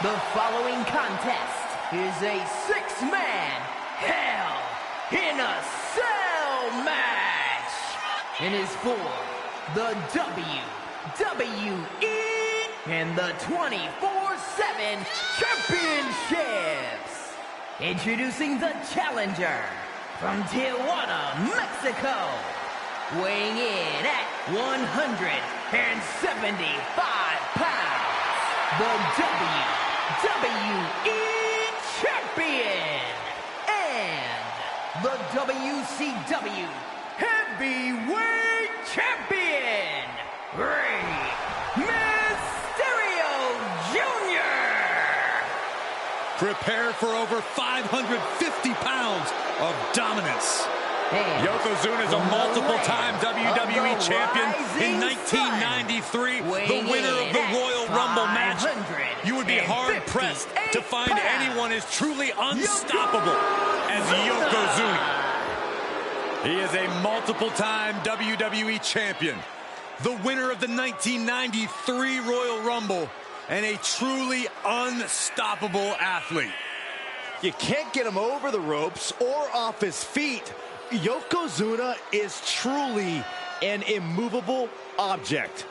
The following contest is a six-man Hell in a Cell match and is for the WWE and the 24/7 Championships. Introducing the challenger from Tijuana, Mexico, weighing in at 175 pounds, the WWE Champion and the WCW Heavyweight Champion, Rey Mysterio Jr. Prepare for over 550 pounds of dominance. And Yokozuna is a multiple-time WWE champion. In 1993, the winner of the Royal Rumble match. You would be hard-pressed to find anyone as truly unstoppable as Yokozuna. He is a multiple-time WWE champion, the winner of the 1993 Royal Rumble, and a truly unstoppable athlete. You can't get him over the ropes or off his feet. Yokozuna is truly an immovable object.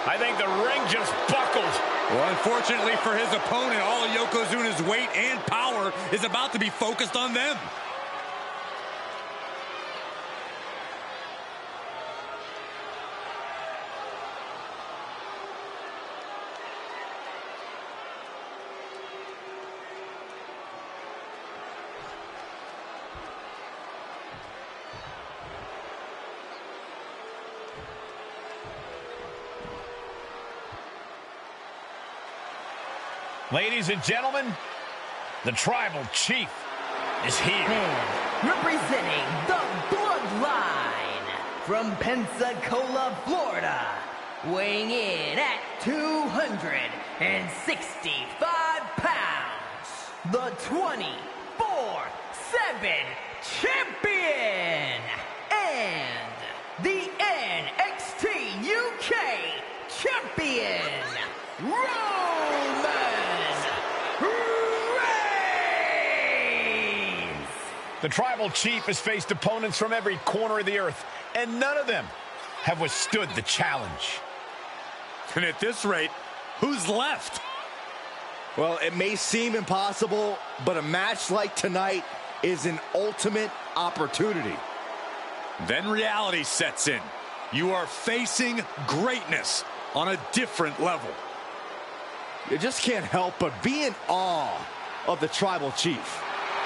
I think the ring just buckled. Well, unfortunately for his opponent, all of Yokozuna's weight and power is about to be focused on them. Ladies and gentlemen, the Tribal Chief is here. And representing the Bloodline from Pensacola, Florida, weighing in at 265 pounds, the 24/7 Champion and the NXT UK Champion, Roman Reigns! The Tribal Chief has faced opponents from every corner of the earth, and none of them have withstood the challenge. And at this rate, who's left? Well, it may seem impossible, but a match like tonight is an ultimate opportunity. Then reality sets in. You are facing greatness on a different level. You just can't help but be in awe of the Tribal Chief.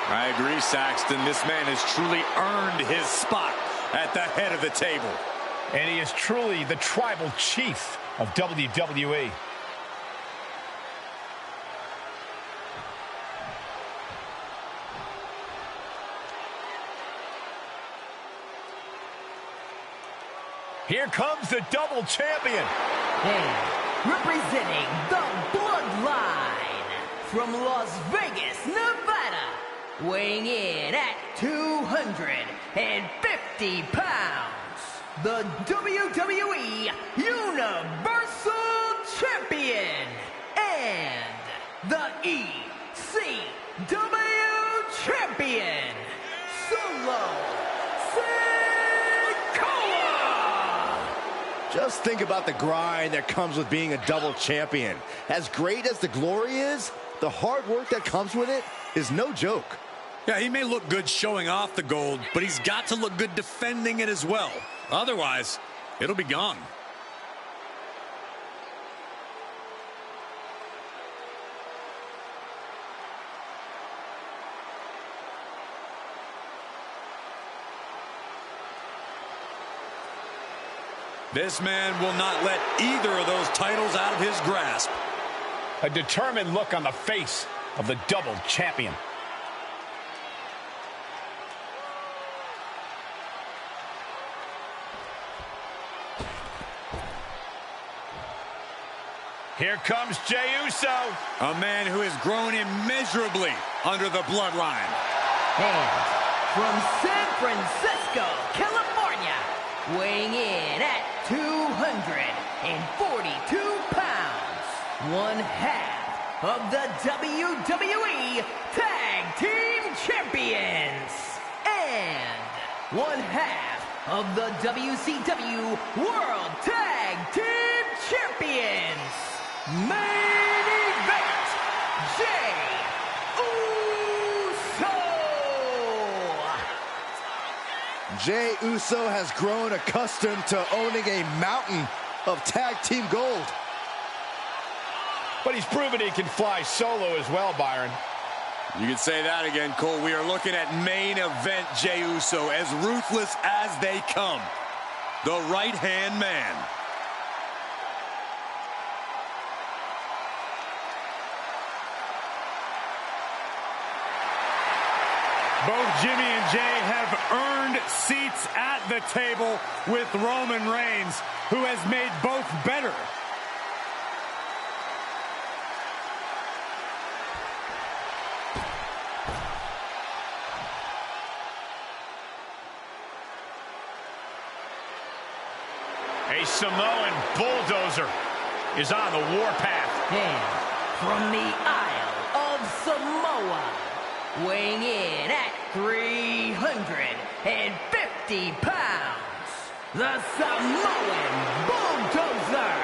I agree, Saxton. This man has truly earned his spot at the head of the table. And he is truly the Tribal Chief of WWE. Here comes the double champion. And representing the Bloodline from Las Vegas, Nevada, weighing in at 250 pounds, the WWE Universal Champion and the ECW Champion, Solo Sikoa! Just think about the grind that comes with being a double champion. As great as the glory is, the hard work that comes with it is no joke. Yeah, he may look good showing off the gold, but he's got to look good defending it as well. Otherwise, it'll be gone. This man will not let either of those titles out of his grasp. A determined look on the face of the double champion. Here comes Jey Uso. A man who has grown immeasurably under the bloodline. And from San Francisco, California, weighing in at 242 pounds, one half of the WWE Tag Team Champions, and one half of the WCW World Tag Team Champions. Main event, Jey Uso. Jey Uso has grown accustomed to owning a mountain of tag team gold. But he's proven he can fly solo as well, Byron. You can say that again, Cole. We are looking at main event Jey Uso, as ruthless as they come. The right-hand man. Both Jimmy and Jey have earned seats at the table with Roman Reigns, who has made both better. A Samoan bulldozer is on the warpath. And from the Isle of Samoa, weighing in at 350 pounds, the Samoan bulldozer,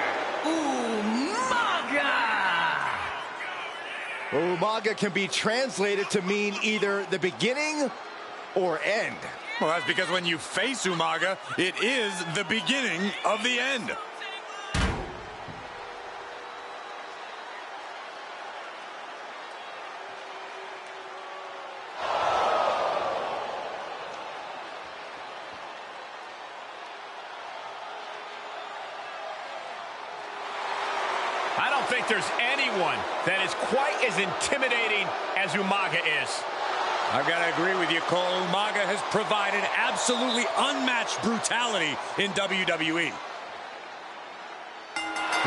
Umaga. Umaga can be translated to mean either the beginning or end. Well, that's because when you face Umaga, it is the beginning of the end. I don't think there's anyone that is quite as intimidating as Umaga is. I've got to agree with you, Cole. Umaga has provided absolutely unmatched brutality in WWE.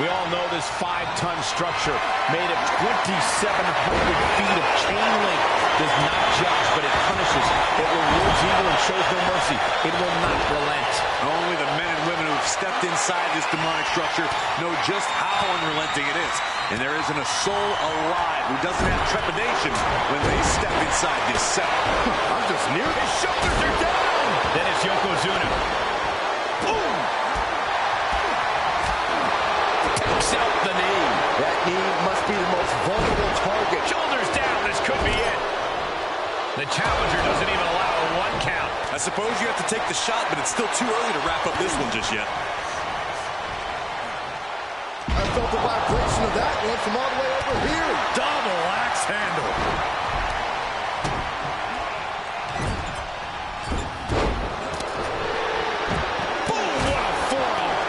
We all know this 5-ton structure made of 2,700 feet of chain link does not judge, but it punishes. It rewards evil and shows no mercy. It will not relent. Only the men and women who have stepped inside this demonic structure know just how unrelenting it is. And there isn't a soul alive who doesn't have trepidation when they step inside this cell. I'm just near His shoulders are down. Then it's Yokozuna. Boom! Takes out the knee. That knee must be the most vulnerable target. Shoulders down. This could be it. The challenger doesn't even allow a 1 count. I suppose you have to take the shot, but it's still too early to wrap up this one just yet. I felt the vibration of that one from all the way over here. Double axe handle. Boom! What a forearm.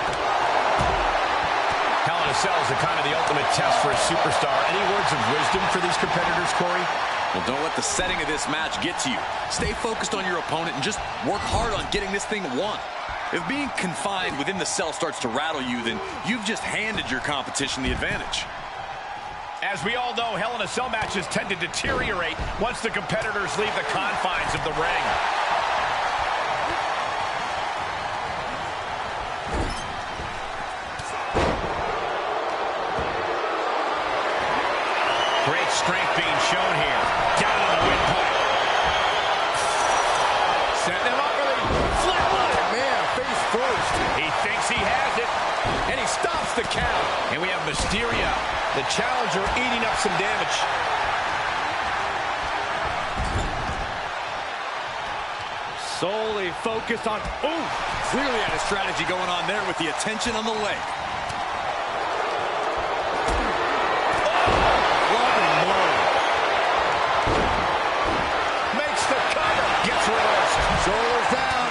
Hell in a Cell is kind of the ultimate test for a superstar. Any words of wisdom for these competitors, Corey? Well, don't let the setting of this match get to you. Stay focused on your opponent and just work hard on getting this thing won. If being confined within the cell starts to rattle you, then you've just handed your competition the advantage. As we all know, Hell in a Cell matches tend to deteriorate once the competitors leave the confines of the ring. Great strength being shown here. Down on the windpipe. Setting him up for the flatline. Man, face first. He thinks he has it, and he stops the count. And we have Mysterio, the challenger, eating up some damage. Solely focused on, clearly had a strategy going on there with the attention on the leg. Makes the cover. Gets reversed. Shoulders down.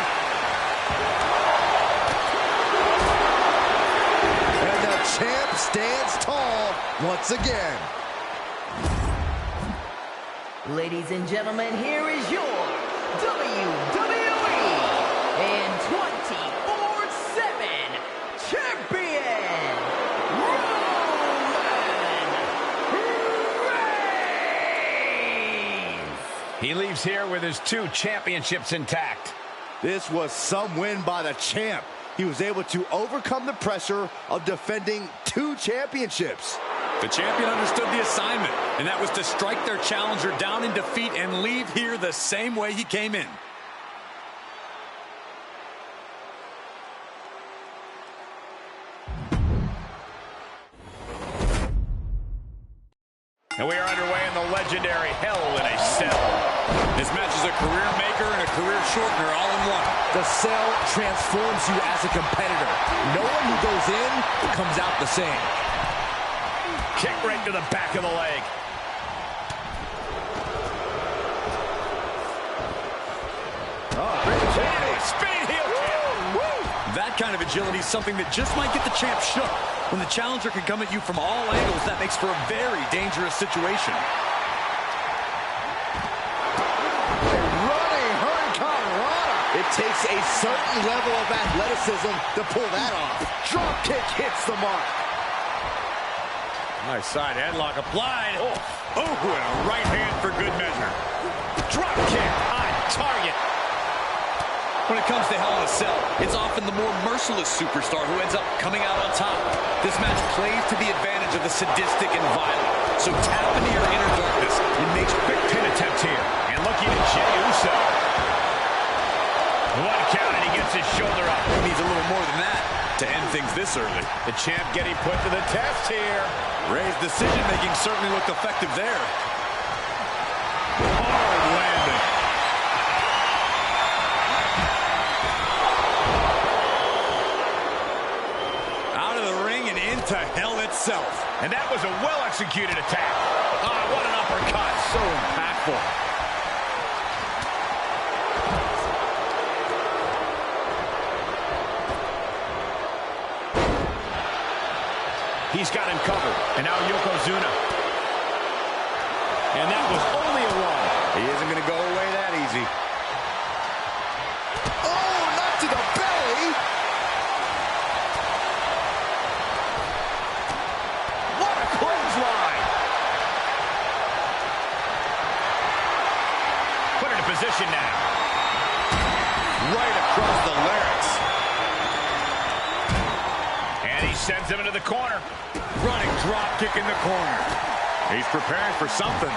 And the champ stands tall once again. Ladies and gentlemen, here is your WWE and 24/7 champion, Roman He leaves here with his 2 championships intact. This was some win by the champ. He was able to overcome the pressure of defending 2 championships. The champion understood the assignment, and that was to strike their challenger down in defeat and leave here the same way he came in. And we are underway in the legendary Hell in a Cell. This match is a career maker and a career shortener all in one. The Cell transforms you as a competitor. No one who goes in comes out the same. Kick right to the back of the leg. Spinning heel kick. That kind of agility is something that just might get the champ shook. When the challenger can come at you from all angles, that makes for a very dangerous situation. Running hurricanrana. It takes a certain level of athleticism to pull that off. Drop kick hits the mark. Nice side headlock applied. Oh, and a right hand for good measure. Drop kick on target. When it comes to Hell in a Cell, it's often the more merciless superstar who ends up coming out on top. This match plays to the advantage of the sadistic and violent. So tap into your inner darkness and make a quick pin attempt here. And looking at Jey Uso. 1 count and he gets his shoulder up. He needs a little more than that to end things this early. The champ getting put to the test here. Rey's decision-making certainly looked effective there. Hard landing. Out of the ring and into Hell itself. And that was a well-executed attack. Oh, what an uppercut. So impactful. He's got him covered. And now Yokozuna. And that was only a 1. He isn't going to go away that easy. Oh, not to the belly. What a clothesline. Put it in position now. Right across the larynx. And he sends him into the corner. Running drop kick in the corner. He's preparing for something.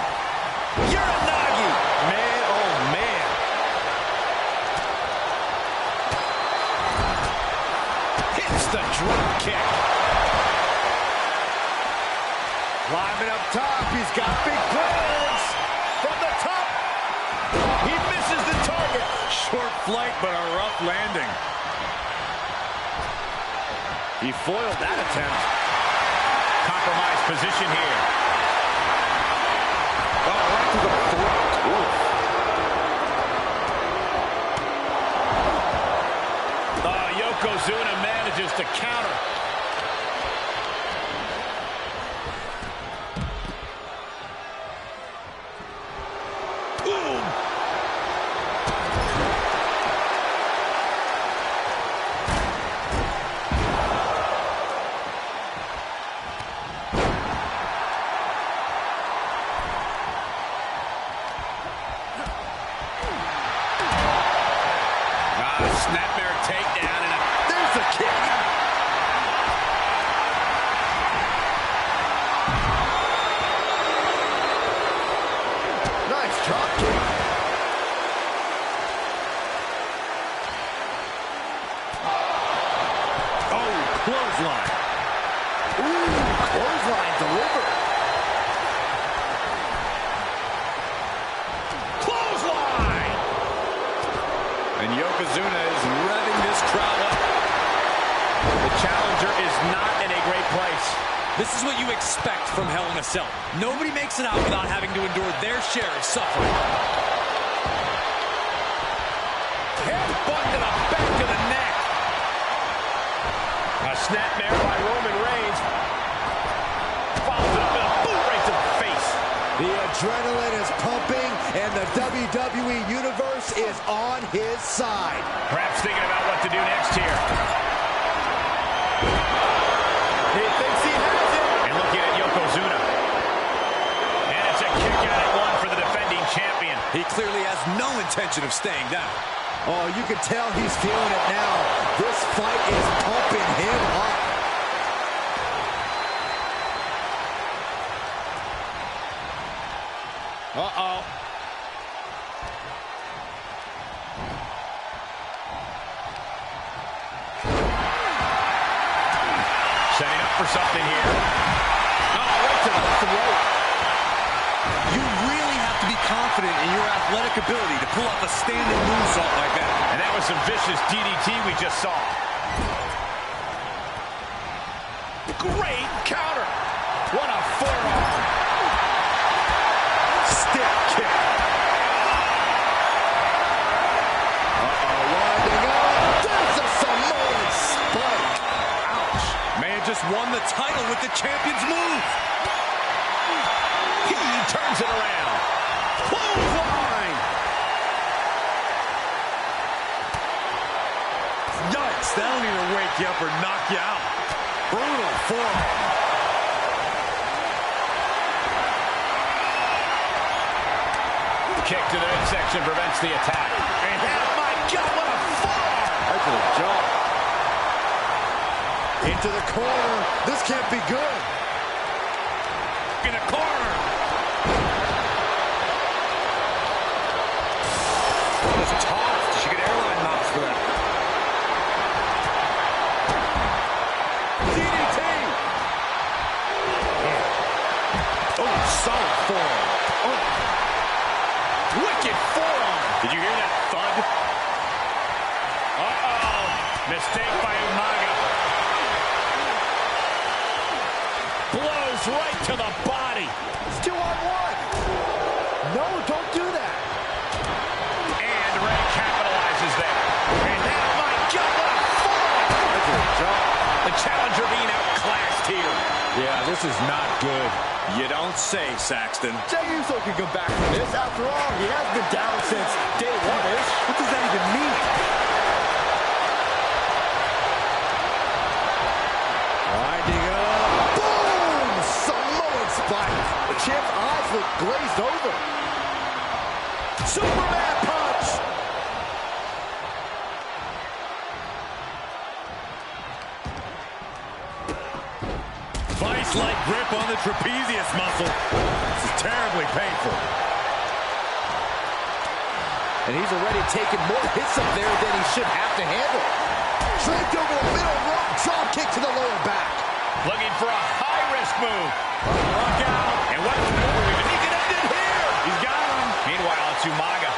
Uranagi. Man, oh man. Hits the drop kick. Climbing up top. He's got big plans. From the top. He misses the target. Short flight, but a rough landing. He foiled that attempt. Compromised position here. Oh, right to the throat. Yokozuna manages to counter. Snapmare takedown, and there's a kick. Nice drop kick. Oh, clothesline. Ooh, clothesline delivered. Clothesline! And Yokozuna is revving this crowd up. The challenger is not in a great place. This is what you expect from Hell in a Cell. Nobody makes it out without having to endure their share of suffering. Headbutt to the back of the neck. A snapmare by Roman Reigns. Follows it up with a boot right to the face. The adrenaline is pumping, and the WWE Universe is on his side. Perhaps thinking about what to do next here. He thinks he has it. And looking at Yokozuna. And it's a kick out at 1 for the defending champion. He clearly intention of staying down. Oh, you can tell he's feeling it now. This fight is pumping him up. Uh-oh. Setting up for something here. Oh, right to the throat. You really have to be confident in your athletic ability to pull off a standing moonsault like that. And that was some vicious DDT we just saw. Great counter. What a forearm. Stick kick. Winding up. There's a Samoan spike. Ouch. Man just won the title with the champion's move. He turns it around. Clothesline. Yikes, that'll either wake you up or knock you out. Brutal forearm. Kick to the midsection prevents the attack. And oh my God, what a forearm! Right to the jaw. Into the corner. This can't be good. In the corner. Just tossed. She get airline miles for that. DDT. Oh, solid forearm. Oh. Wicked forearm. Did you hear that thud? Uh-oh. Mistake by Umaga. Blows right to the body. It's 2-on-1. No, don't do that. And Rey capitalizes there. And now, my God, what a forearm. The challenger being outclassed here. Yeah, this is not good. You don't say, Saxton. Jey Uso can come back from this. After all, he has been down since day one-ish. What does that even mean? Winding up. Boom! Samoan spike. The champ's eyes look glazed over. Superman punch! Vice-like grip on the trapezius muscle. This is terribly painful. And he's already taken more hits up there than he should have to handle. Draped over the middle rope, drop kick to the lower back. Looking for a high-risk move. Look out. And what is the move? He can end it here. He's got him. Meanwhile, it's Umaga.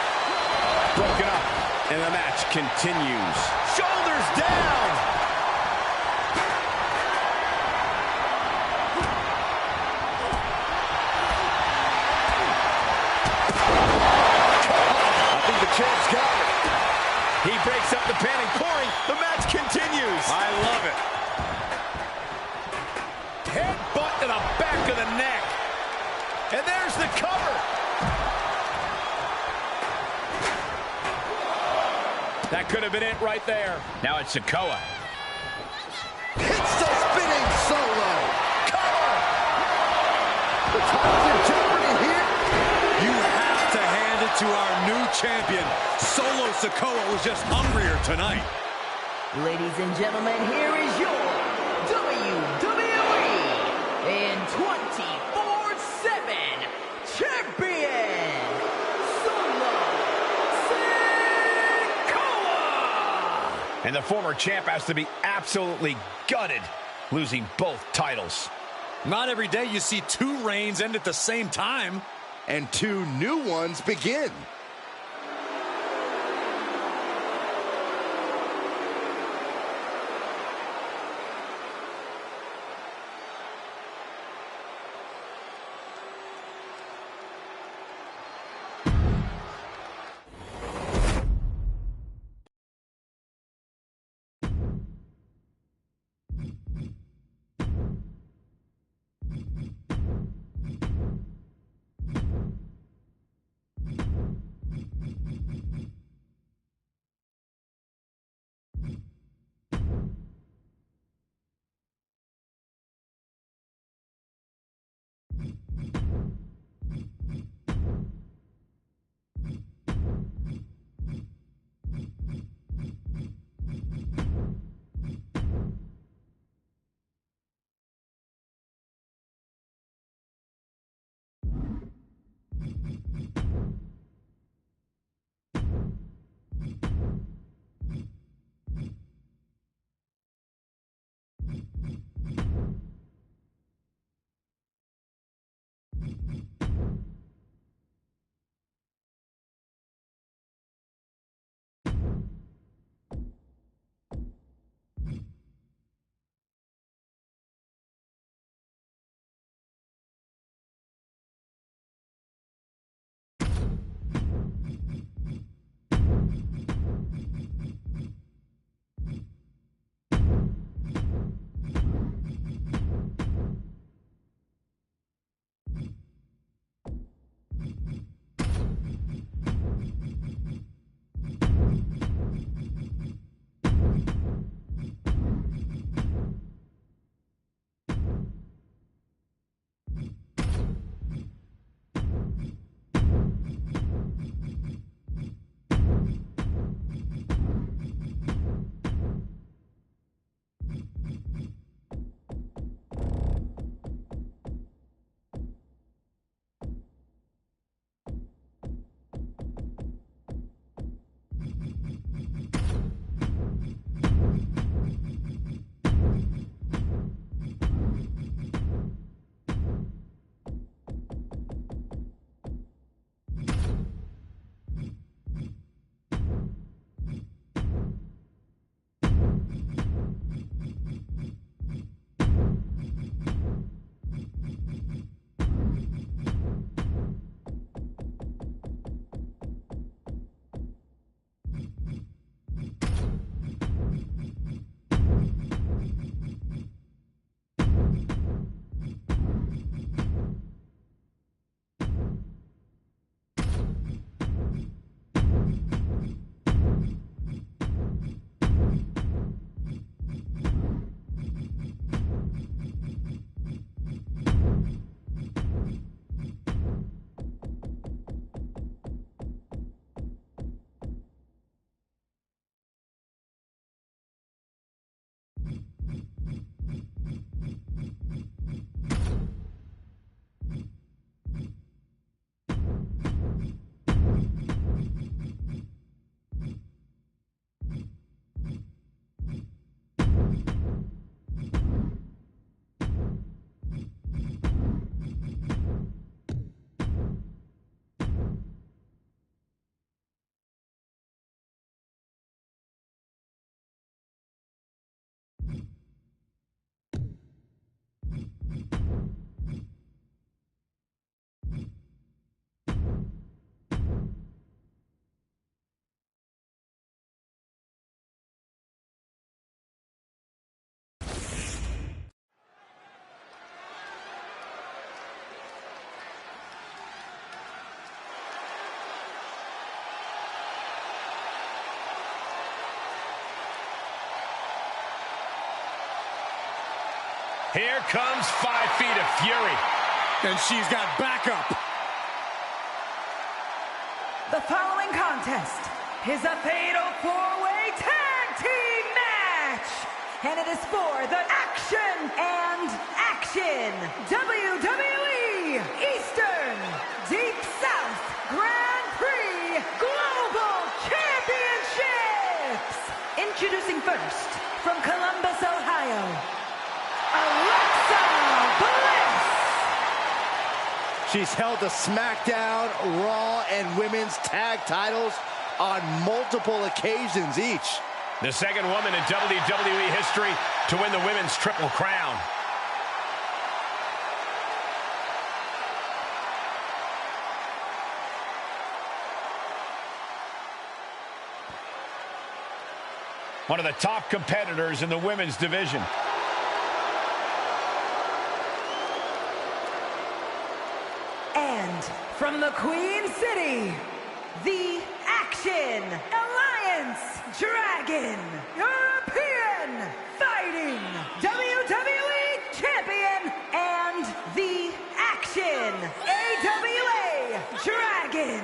Broken up. And the match continues. Shoulders down. Champ's got it. He breaks up the pin, and Corey, the match continues. I love it. Headbutt to the back of the neck. And there's the cover. That could have been it right there. Now it's Sikoa. Hits the spinning solo. Cover. The title's in jeopardy here. You have to hand it to our new champion. Solo Sikoa was just hungrier tonight. Ladies and gentlemen, here is your WWE in 24/7 champion, Solo Sikoa! And the former champ has to be absolutely gutted, losing both titles. Not every day you see two reigns end at the same time. And two new ones begin. Here comes 5 feet of fury. And she's got backup. The following contest is a fatal 4-way tag team match. And it is for the Action and Action WWE Eastern Deep South Grand Prix Global Championships. Introducing first, from Columbus, Ohio, Alexa Bliss. She's held the SmackDown, Raw, and Women's Tag titles on multiple occasions each. The second woman in WWE history to win the Women's Triple Crown. One of the top competitors in the women's division. And from the Queen City, the Action Alliance Dragon European Fighting WWE Champion and the Action AWA Dragon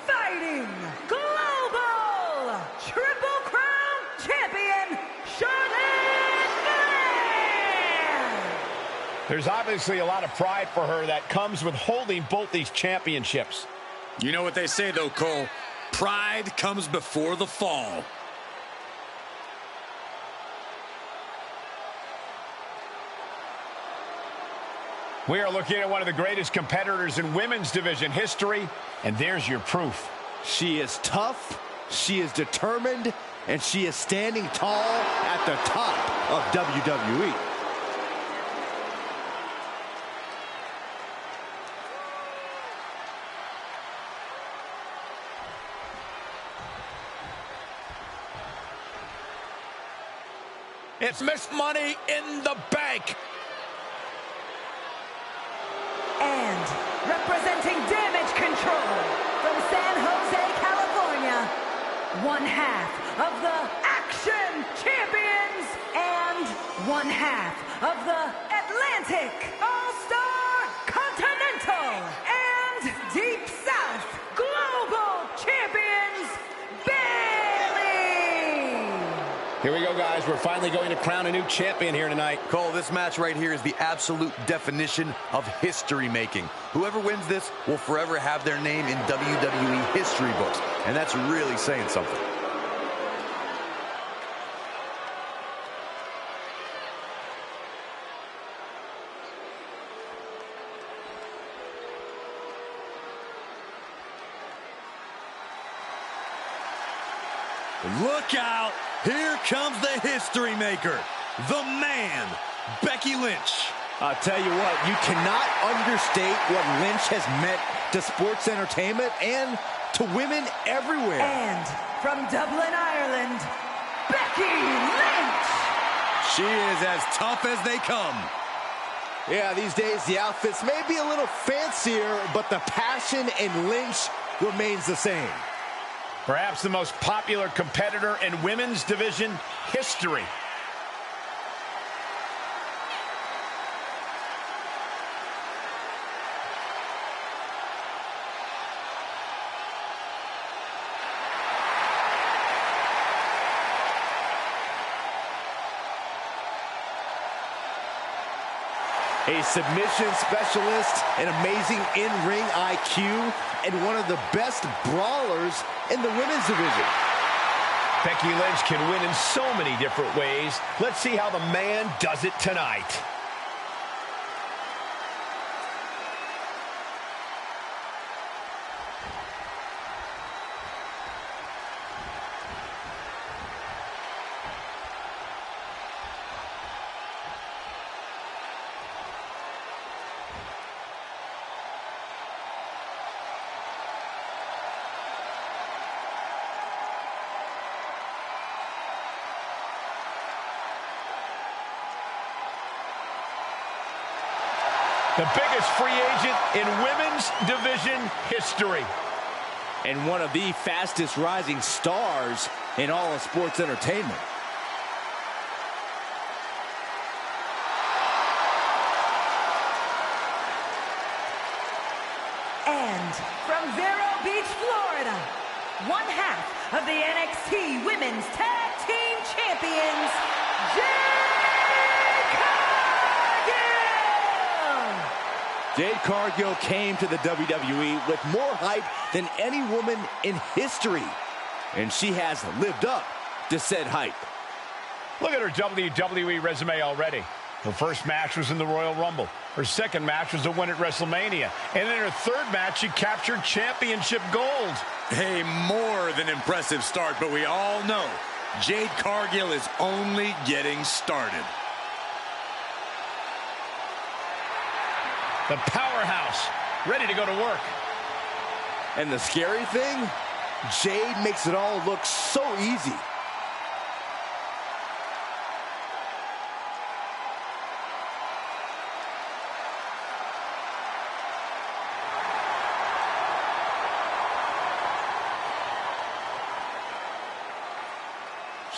Fighting Global Triple Crown Champion, Charlotte Flair. There's obviously a lot of pride for her that comes with holding both these championships. You know what they say, though, Cole. Pride comes before the fall. We are looking at one of the greatest competitors in women's division history, and there's your proof. She is tough, she is determined, and she is standing tall at the top of WWE. It's Miss Money in the Bank. And representing Damage Control from San Jose, California, one half of the Action Champions and one half of the Atlantic All-Star Continental and Deep South Global Champions, Bayley. Here we go, guys. We're finally going to crown a new champion here tonight. Cole, this match right here is the absolute definition of history making. Whoever wins this will forever have their name in WWE history books, and that's really saying something. Look out. Here comes the history maker, the man, Becky Lynch. I'll tell you what, you cannot understate what Lynch has meant to sports entertainment and to women everywhere. And from Dublin, Ireland, Becky Lynch. She is as tough as they come. Yeah, these days the outfits may be a little fancier, but the passion in Lynch remains the same. Perhaps the most popular competitor in women's division history. A submission specialist, an amazing in-ring IQ, and one of the best brawlers in the women's division. Becky Lynch can win in so many different ways. Let's see how the man does it tonight. The biggest free agent in women's division history. And one of the fastest rising stars in all of sports entertainment. from Vero Beach, Florida, one half of the NXT Women's Tag Team Champions, Jade Cargill! Jade Cargill came to the WWE with more hype than any woman in history. And she has lived up to said hype. Look at her WWE resume already. Her first match was in the Royal Rumble. Her second match was a win at WrestleMania. And in her third match, she captured championship gold. A more than impressive start, but we all know Jade Cargill is only getting started. The powerhouse, ready to go to work. And the scary thing, Jade makes it all look so easy.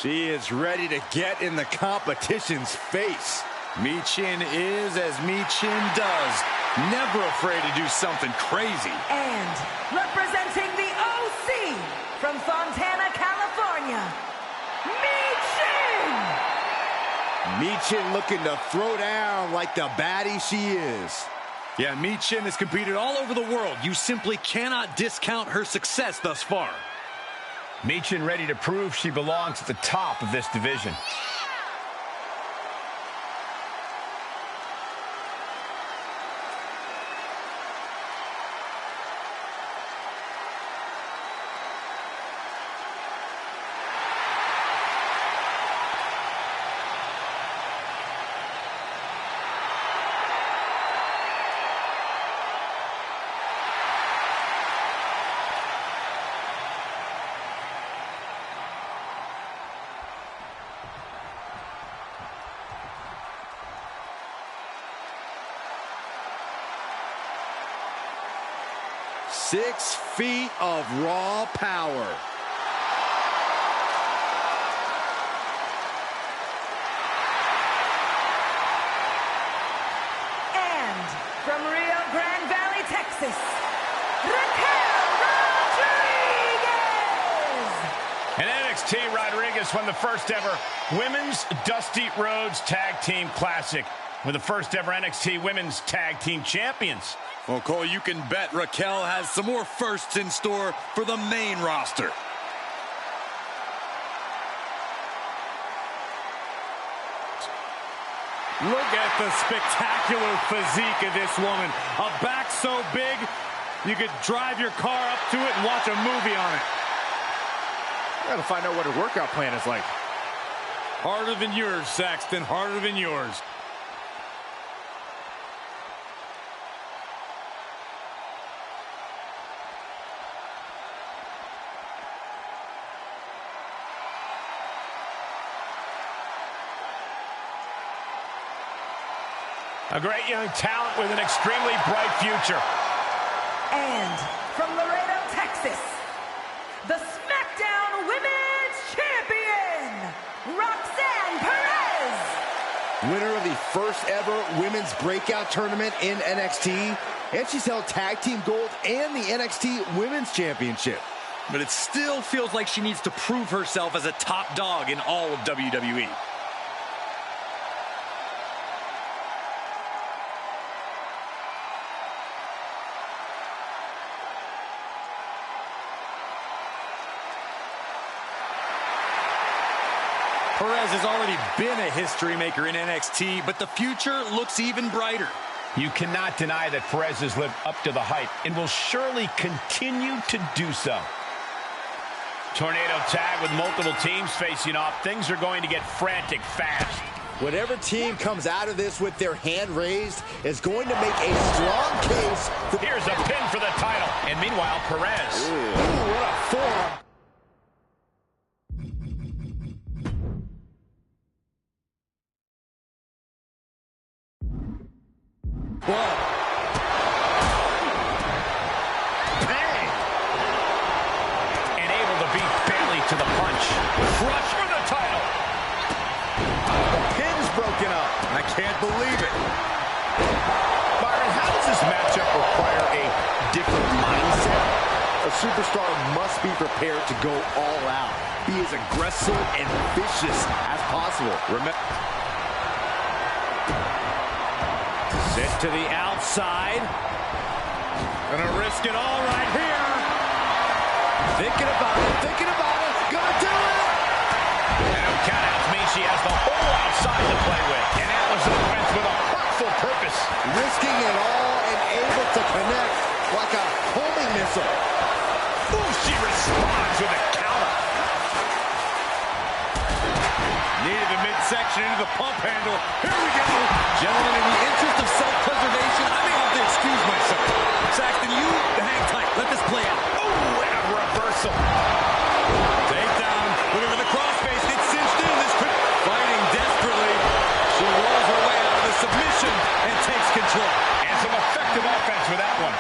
She is ready to get in the competition's face. Michin is as Michin does. Never afraid to do something crazy. And representing the OC from Fontana, California, Michin! Michin looking to throw down like the baddie she is. Yeah, Michin has competed all over the world. You simply cannot discount her success thus far. Michin ready to prove she belongs at the top of this division. Six feet of raw power. And from Rio Grande Valley, Texas, Raquel Rodriguez! And NXT Rodriguez won the first ever Women's Dusty Rhodes Tag Team Classic. We're the first ever NXT Women's Tag Team Champions. Well, Cole, you can bet Raquel has some more firsts in store for the main roster. Look at the spectacular physique of this woman. A back so big, you could drive your car up to it and watch a movie on it. I gotta find out what her workout plan is like. Harder than yours, Saxton, harder than yours. A great young talent with an extremely bright future. And from Laredo, Texas, the SmackDown Women's Champion, Roxanne Perez! Winner of the first ever women's breakout tournament in NXT. And she's held tag team gold and the NXT Women's Championship. But it still feels like she needs to prove herself as a top dog in all of WWE. Perez has already been a history maker in NXT, but the future looks even brighter. You cannot deny that Perez has lived up to the hype and will surely continue to do so. Tornado tag with multiple teams facing off. Things are going to get frantic fast. Whatever team comes out of this with their hand raised is going to make a strong case. Here's a pin for the title. And meanwhile, Perez. Ooh, what a forearm. Whoa. Bang! And able to beat Bayley to the punch. Crush for the title. The pin's broken up. I can't believe it. Byron, how does this matchup require a different mindset superstar must be prepared to go all out. Be as aggressive and vicious as possible. Sit to the outside. Gonna risk it all right here. Thinking about it, gonna do it! And no countouts mean she has the whole outside to play with. And that was an offense with a hurtful purpose. Risking it all and able to connect like a homing missile. Ooh, she responds with a counter. Needed the midsection into the pump handle. Here we go. Gentlemen, in the interest of self-preservation, I may have to excuse myself. Saxton, you hang tight. Let this play out. Oh, and a reversal. Takedown. Looking for the crossface. It's cinched in. This could... Fighting desperately. She rolls her way out of the submission and takes control. And some effective offense with that one.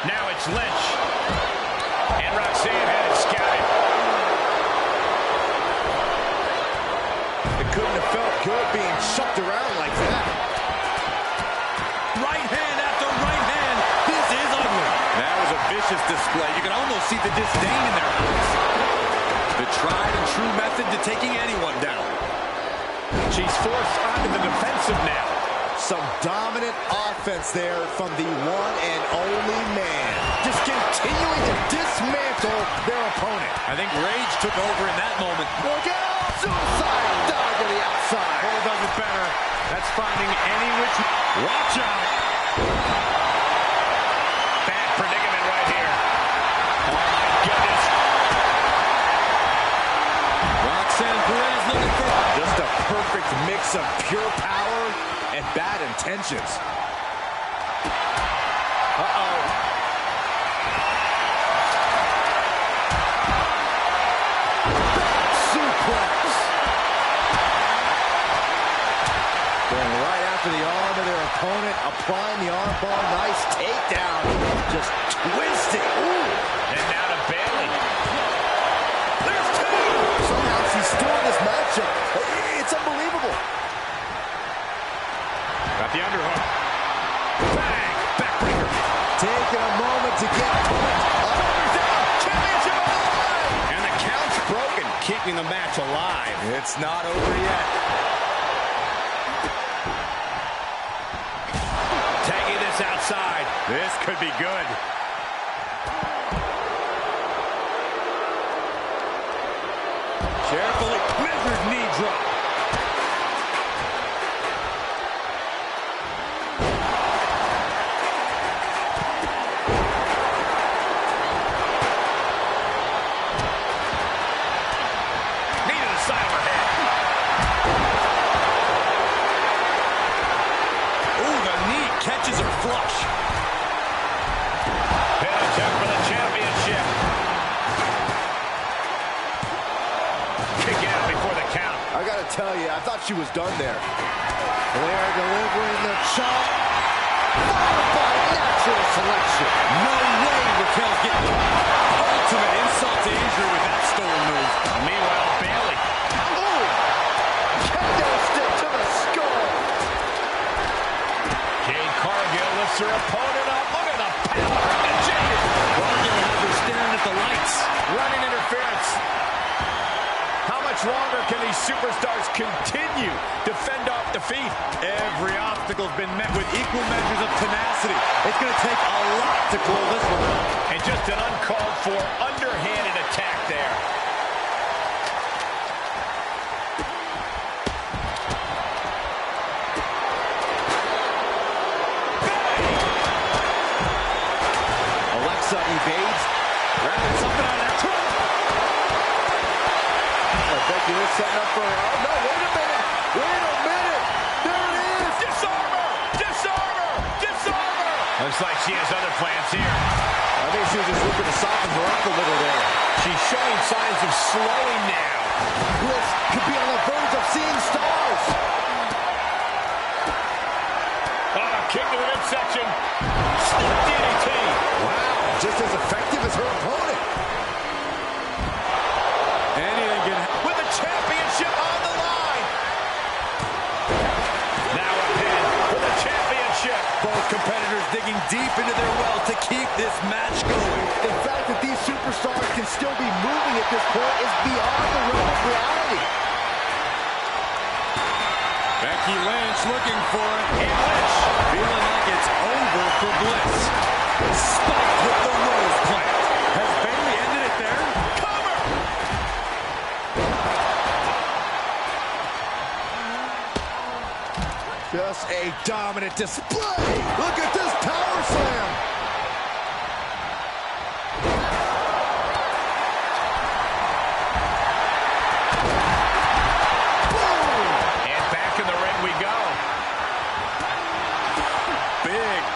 Now it's Lynch. And Roxanne had it scouted. It couldn't have felt good being chucked around like that. Right hand after right hand. This is ugly. That was a vicious display. You can almost see the disdain in their eyes. The tried and true method to taking anyone down. She's forced onto the defensive now. Some dominant offense there from the one and only man. Just continuing to dismantle their opponent. I think rage took over in that moment. Look out! Suicide dive to the outside. Cole does it better. That's finding any which... Watch out! Bad predicament right here. Oh, my goodness. Roxanne Perez looking for... Just a perfect mix of pure power and bad intentions. Uh-oh. Suplex. Going right after the arm of their opponent, applying the armbar. Nice takedown. Just twisting. Ooh. And now to Bayley. There's two. Somehow she's still in this matchup. It's unbelievable. Got the underhook. Bang! Backbreaker. Taking a moment to get down. Championship on the line. And the count's broken, keeping the match alive. It's not over yet. Tagging this outside. This could be good. Carefully measured knee drop. Catches her flush. Pin attempt for the championship. Kick out before the count. I gotta tell you, I thought she was done there. Flair delivering the chop. Followed by natural selection. No way Raquel's getting ultimate insult to injury with that stolen move. Meanwhile, Bayley. Ooh! Kendo stick to the skull. Jade Cargill lifts her opponent up. Look at the power of the Jade. Cargill has her staring at the lights. Running interference. How much longer can these superstars continue to fend off defeat? Every obstacle's been met with equal measures of tenacity. It's going to take a lot to close this one out. And just an uncalled for, underhanded attack there. Alexa evades. Grabbing something out of that trunk. I bet you were setting up for... Oh, no, wait a minute. Wait a minute. There it is. Disarmer! Disarmer! Disarmer! Looks like she has other plans here. I think she was just looking to soften her up a little there. She's showing signs of slowing now. Bliss could be on the verge of seeing stars. Kick to the midsection. Snap DDT. Wow, just as effective as her opponent. Anything can happen. With the championship on the line. Now a pin for the championship. Both competitors digging deep into their well to keep this match going. The fact that these superstars can still be moving at this point is beyond the realm of reality. Becky Lynch looking for it. And Lynch feeling like it's over for Bliss. Spiked with the rose plant. Has Bayley ended it there? Cover! Just a dominant display. Look at this power slam.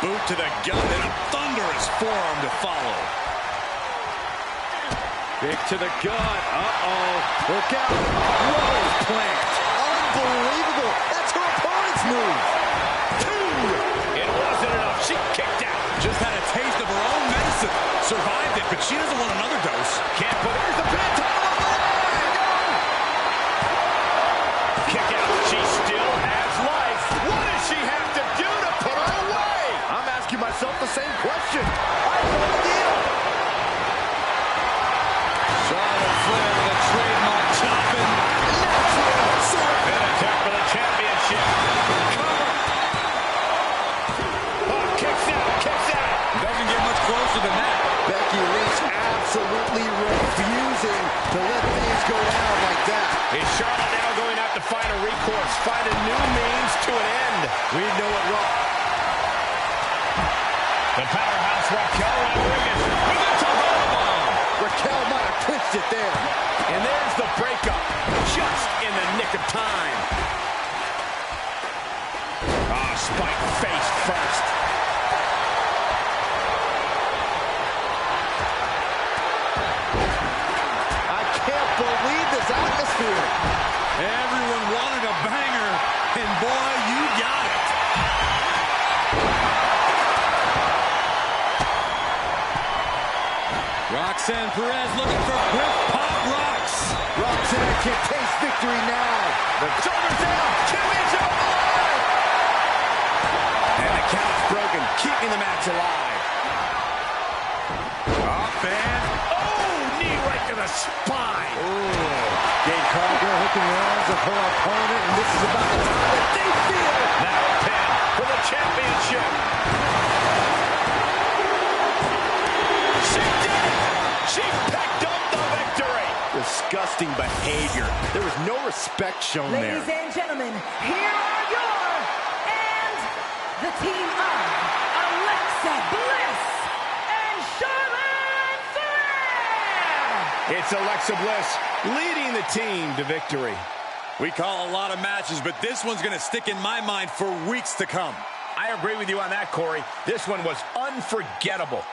Boot to the gut and a thunderous forearm to follow. Kick to the gut. Uh-oh. Look out. Rose plant. Unbelievable. That's her opponent's move. 2. It wasn't enough. She kicked out. Just had a taste of her own medicine. Survived it, but she doesn't want another dose. Can't put it. There's the pin. Kick out. She still has life. What does she have to do to put her away? I'm asking myself the same question. I have no idea. Charlotte Flair with a trademark chopping. An attack for the championship. Oh, kicks out, kicks out. Doesn't get much closer than that. Becky Lynch absolutely refusing to let things go down like that. Is Charlotte now going out to find a recourse, find a new means to an end? We know it well. The powerhouse Raquel Rodriguez with a Toronto bomb. Raquel might have clinched it there. And there's the breakup, just in the nick of time. Ah, Spike face first. I can't believe this atmosphere. Everyone wanted a banger, and boy, you got it. Roxanne Perez looking for quick pop rocks. Roxanne can taste victory now. The shoulders down. Championship on the line. And the count's broken, keeping the match alive. Up and knee right to the spine. Jade Cargill hooking the arms of her opponent, and this is about the time that they feel. Now a pin for the championship. She did it. She picked up the victory. Disgusting behavior. There was no respect shown there. Ladies and gentlemen, here are your and the team of Alexa Bliss and Charlotte Flair. It's Alexa Bliss leading the team to victory. We call a lot of matches, but this one's going to stick in my mind for weeks to come. I agree with you on that, Corey. This one was unforgettable.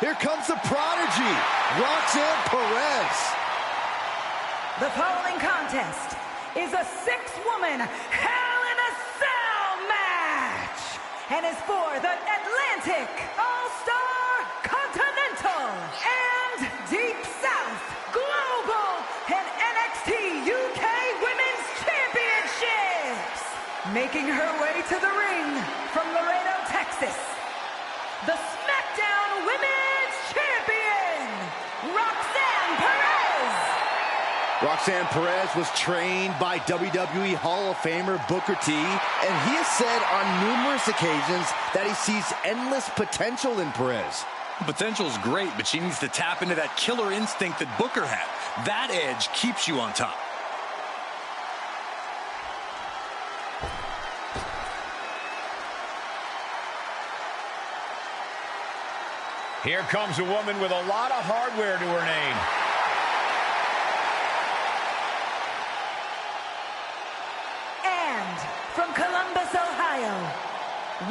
Here comes the prodigy, Roxanne Perez. The following contest is a six-woman Hell in a Cell match and is for the Atlantic, All-Star, Continental, and Deep South Global and NXT UK Women's Championships. Making her way to the ring from Laredo, Texas, the SmackDown Women's Champion, Roxanne Perez. Roxanne Perez was trained by WWE Hall of Famer Booker T, and he has said on numerous occasions that he sees endless potential in Perez. Potential's great, but she needs to tap into that killer instinct that Booker had. That edge keeps you on top. Here comes a woman with a lot of hardware to her name. And from Columbus, Ohio,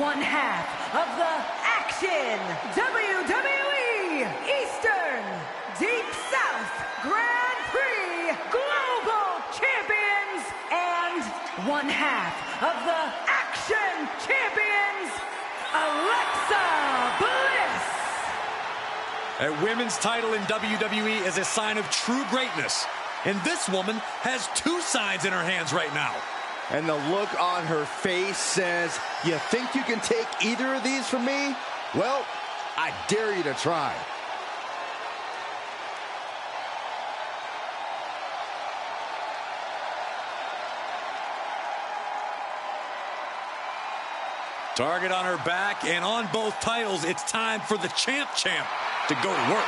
one half of the Action WWE Eastern Deep South Grand Prix Global Champions and one half of the Action Champions, Alexa Bliss. A women's title in WWE is a sign of true greatness. And this woman has two signs in her hands right now. And the look on her face says, you think you can take either of these from me? Well, I dare you to try. Target on her back, and on both titles, it's time for the champ to go to work.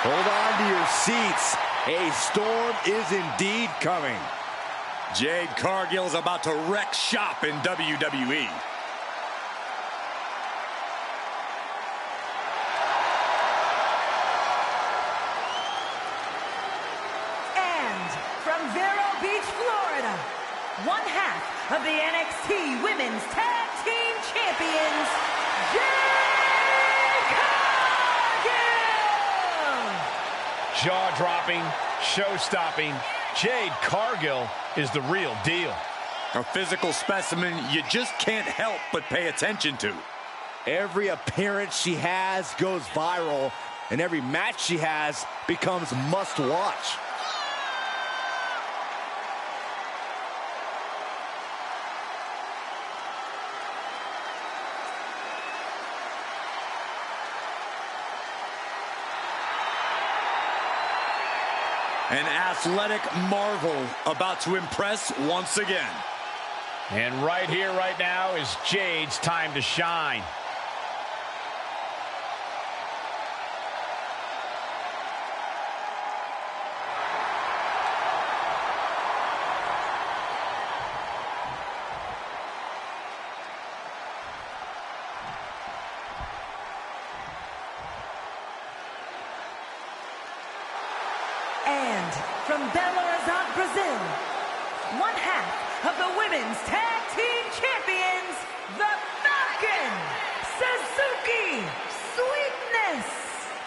Hold on to your seats. A storm is indeed coming. Jade Cargill is about to wreck shop in WWE. And from Vero Beach, Florida, one half of the NXT Women's Tag Team Champions, Jade Cargill. Jaw-dropping, show-stopping, Jade Cargill is the real deal. A physical specimen you just can't help but pay attention to. Every appearance she has goes viral, and every match she has becomes must-watch. An athletic marvel about to impress once again. And right here, right now, is Jade's time to shine. And from Belo Horizonte, Brazil, one half of the Women's Tag Team Champions, the Falcon, Suzuki Sweetness,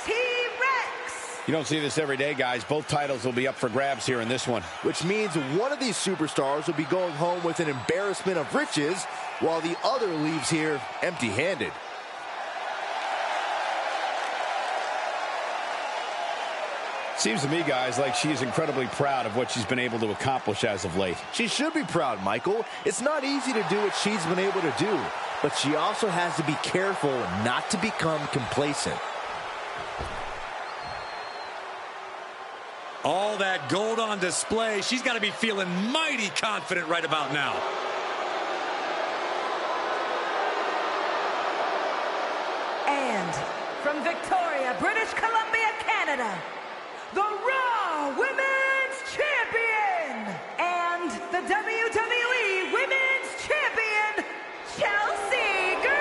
T-Rex. You don't see this every day, guys. Both titles will be up for grabs here in this one. Which means one of these superstars will be going home with an embarrassment of riches, while the other leaves here empty-handed. Seems to me, guys, like she's incredibly proud of what she's been able to accomplish as of late. She should be proud, Michael. It's not easy to do what she's been able to do, but she also has to be careful not to become complacent. All that gold on display, she's got to be feeling mighty confident right about now. And from Victoria, British Columbia, Canada, the Raw Women's Champion, and the WWE Women's Champion, Chelsea Green.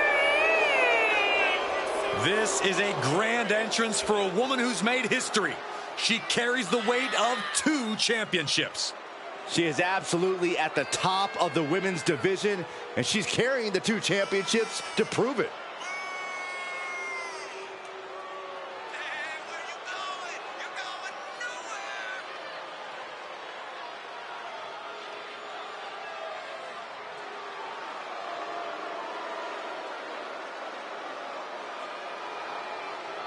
This is a grand entrance for a woman who's made history. She carries the weight of 2 championships. She is absolutely at the top of the women's division, and she's carrying the 2 championships to prove it.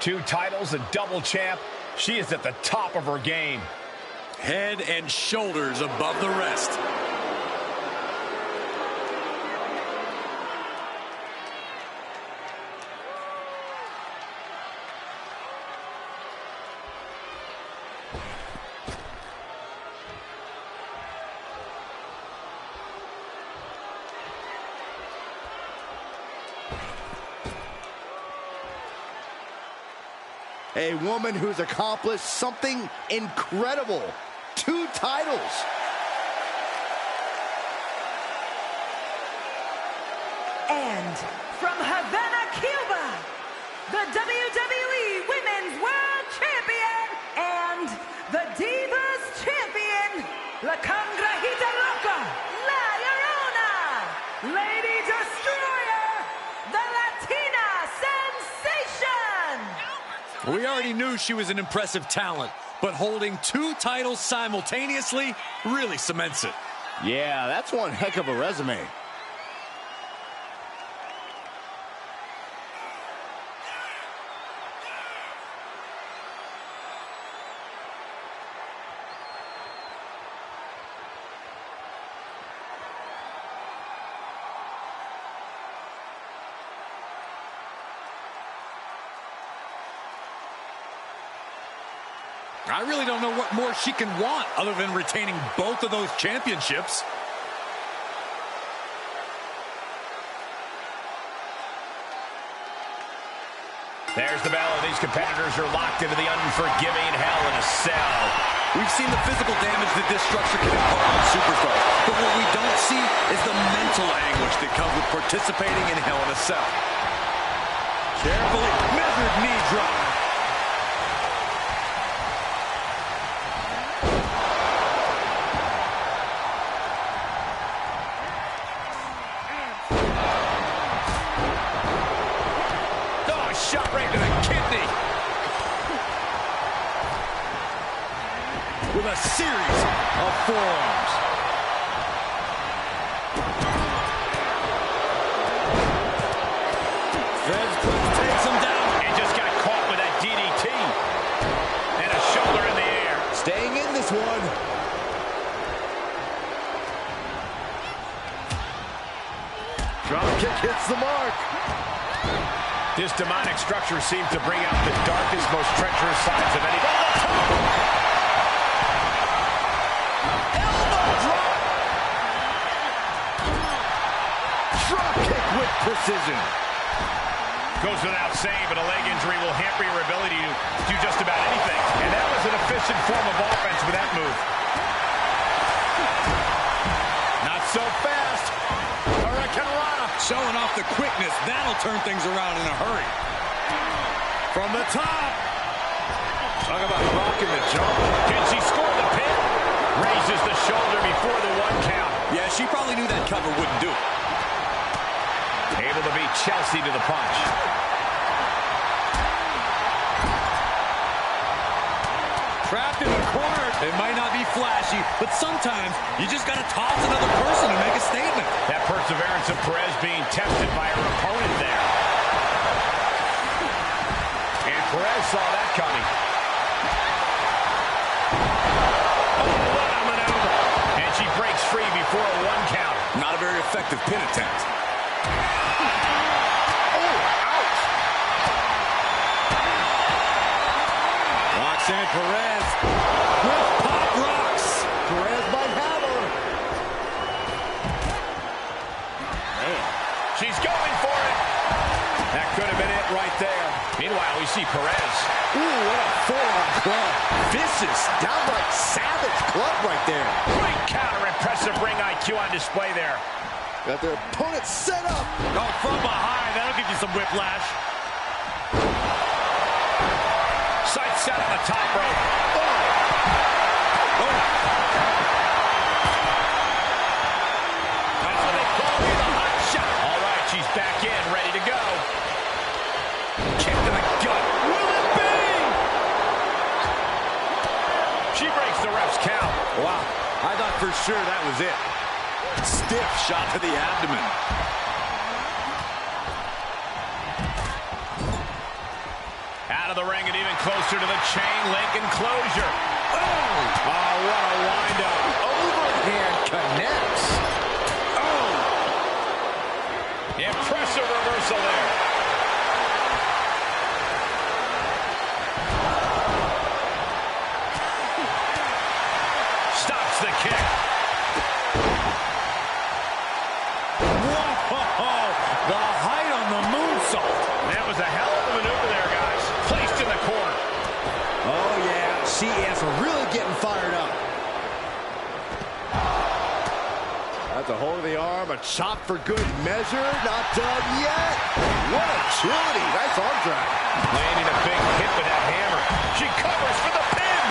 Two titles, a double champ. She is at the top of her game. Head and shoulders above the rest. A woman who's accomplished something incredible. 2 titles. And from Havana, Cuba, the WWE Women's World Champion and the Divas Champion, La Congrejita Loca, La Llorona, Lady Destroyer, the Latina Sensation. We already knew she was an impressive talent, but holding 2 titles simultaneously really cements it. Yeah, that's one heck of a resume. I really don't know what more she can want other than retaining both of those championships. There's the bell. These competitors are locked into the unforgiving Hell in a Cell. We've seen the physical damage that this structure can impart on superstars, but what we don't see is the mental anguish that comes with participating in Hell in a Cell. Carefully measured knee drop. Shot right to the kidney. With a series of forearms. Feds takes him down. And just got caught with that DDT. And a shoulder in the air. Staying in this one. Drop kick hits the mark. This demonic structure seems to bring out the darkest, most treacherous sides of any. Elbow drop. Drop kick with precision. Goes without saying, but a leg injury will hamper your ability to do just about anything. And that was an efficient form of offense with that move. Not so fast. Hurricanrana. Showing off the quickness. That'll turn things around in a hurry. From the top. Talk about rocking the jaw. Can she score the pin? Raises the shoulder before the 1 count. Yeah, she probably knew that cover wouldn't do it. Able to beat Chelsea to the punch. Trapped in the corner. It might not be flashy, but sometimes you just got to toss another person to make a statement. That perseverance of Perez being tested by her opponent there. And Perez saw that coming. Oh, what a maneuver. And she breaks free before a 1 count. Not a very effective pin attempt. Roxanne Perez with pop rocks. Perez might have her. Man. She's going for it. That could have been it right there. Meanwhile, we see Perez. Ooh, what a forearm club. Vicious, downright savage club right there. Great counter, impressive ring IQ on display there. Got their opponent set up. Oh, from behind, that'll give you some whiplash. Sights set on the top rope. That's what they call me, the hot shot. All right, she's back in, ready to go. Kick to the gut. Will it be? She breaks the ref's count. Wow, I thought for sure that was it. Stiff shot to the abdomen. Out of the ring and even closer to the chain link enclosure. Oh, what a windup. Overhand connects. Oh. Impressive reversal there. Stops the kick. Whoa, the height on the moonsault. That was a hell of a maneuver there, guys. Placed in the corner. Oh, yeah. She is really getting fired up. That's a hold of the arm. A chop for good measure. Not done yet. What agility. Nice arm drag. Landing a big hit with that hammer. She covers for the pin.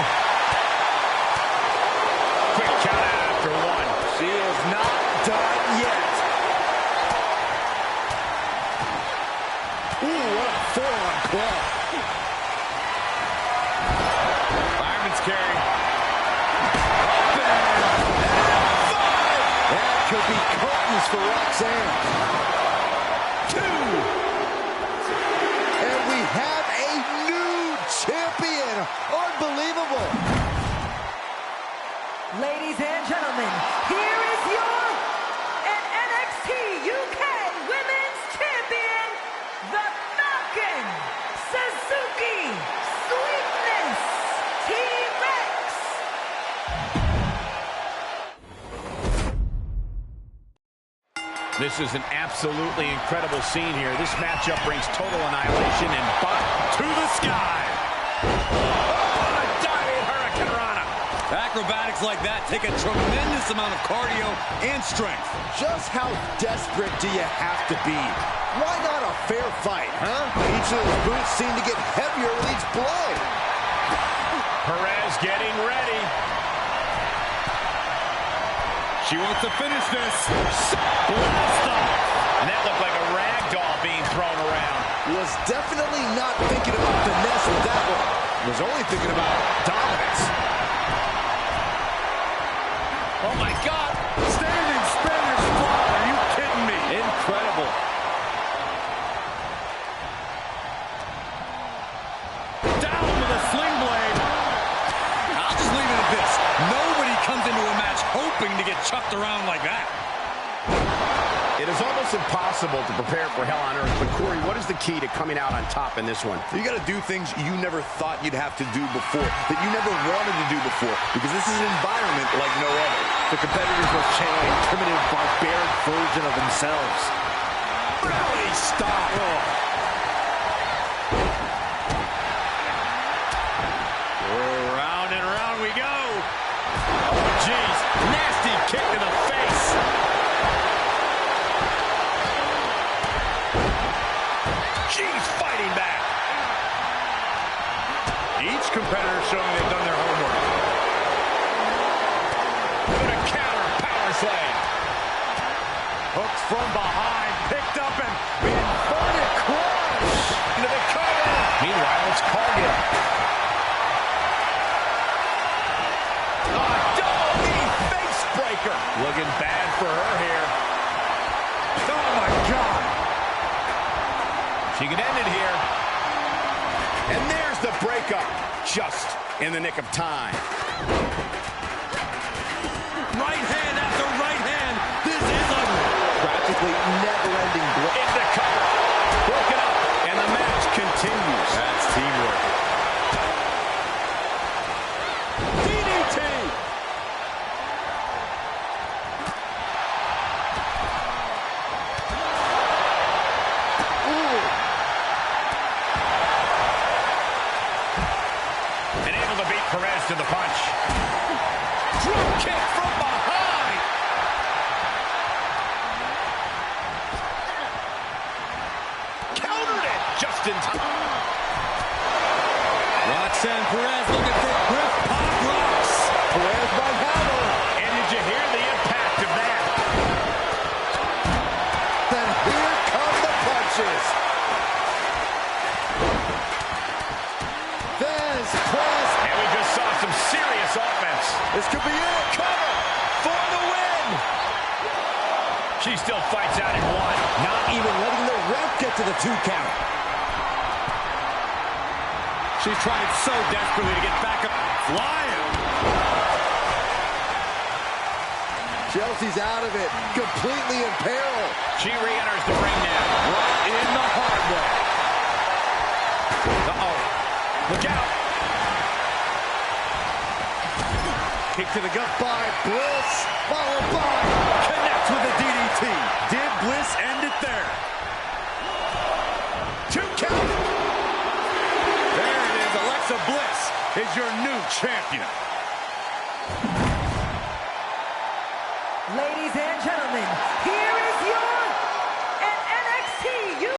Quick count out after one. She is not done yet. Ooh, what a forearm club. Fireman's carry. That could be curtains for Roxanne. 2. And we have a new champion. Unbelievable. Ladies and gentlemen, here is your NXT UK Women's Champion, the Falcon, Suzuki Sweetness T-Rex. This is an absolutely incredible scene here. This matchup brings total annihilation and butt to the sky. Oh, a diving Hurricane Rana. Acrobatics like that take a tremendous amount of cardio and strength. Just how desperate do you have to be? Why not a fair fight, huh? Each of those boots seem to get heavier with each blow. Perez getting ready. She wants to finish this. Blast off. And that looked like a rag doll being thrown around. Was definitely not thinking about finesse with that one. Was only thinking about dominance. Oh my God! Standing Spanish fly. Are you kidding me? Incredible. Down with a sling blade. I'll just leave it at this. Nobody comes into a match hoping to get chucked around like that. It is almost impossible to prepare for Hell on Earth, but Corey, what is the key to coming out on top in this one? You got to do things you never thought you'd have to do before, that you never wanted to do before, because this is an environment like no other. The competitors will channel a primitive, barbaric version of themselves. Belly stop. Round and round we go. Oh, jeez. Nasty kick to the face. She's fighting back. Each competitor showing they've done their homework. With a counter power slam. Hooks from behind, picked up and inverted crush. Into the cover. Meanwhile, it's Cargill. Double knee face breaker. Looking bad for her here. Oh my God. She can end it here. And there's the breakup, just in the nick of time. Right hand after right hand. This is ugly. Practically never-ending blow. In the cover. Broken up. And the match continues. That's teamwork. DDT. just in time. Roxanne Perez looking for Griff Pop Rocks. Perez might have her. And did you hear the impact of that? Then here come the punches. Thesz press. And we just saw some serious offense. This could be it. Cover for the win. She still fights out in one. Not even letting the ref get to the 2 count. She's trying so desperately to get back up. Flying. Chelsea's out of it. Completely in peril. She re-enters the ring now. Right in the hard way. Uh-oh. Look out. Kick to the gut. By Bliss. Followed by. Connects with a DDT. Did Bliss end it there? 2 count. There it is. Alexa Bliss is your new champion. Ladies and gentlemen,